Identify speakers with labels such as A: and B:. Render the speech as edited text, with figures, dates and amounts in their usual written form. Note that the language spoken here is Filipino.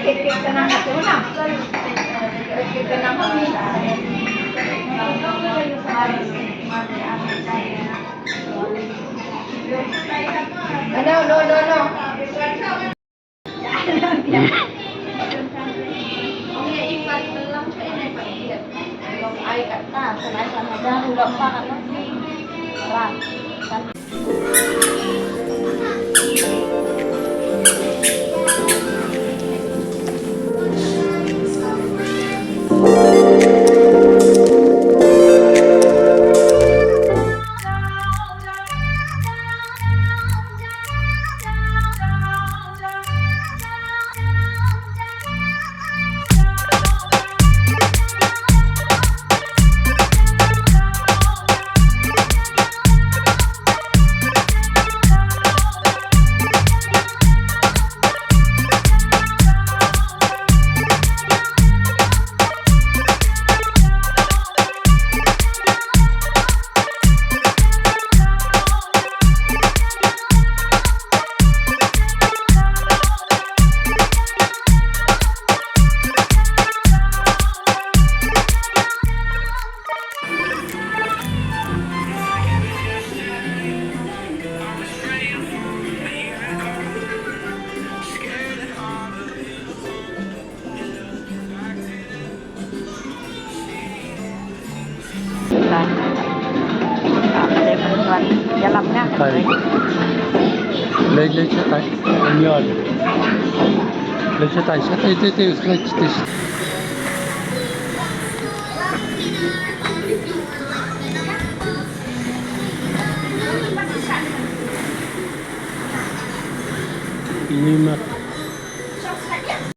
A: Kikit ka na natin na. Kikit ka na kami. Ano, no. Ang iipat lang siya ay pag-iit. Ay, kata. Sana dyan. Hulap pa ka. Parang. Jalan nga.
B: Lấy cho tay. Anh nhờ. Lấy cho tay, lấy tay. Ini mah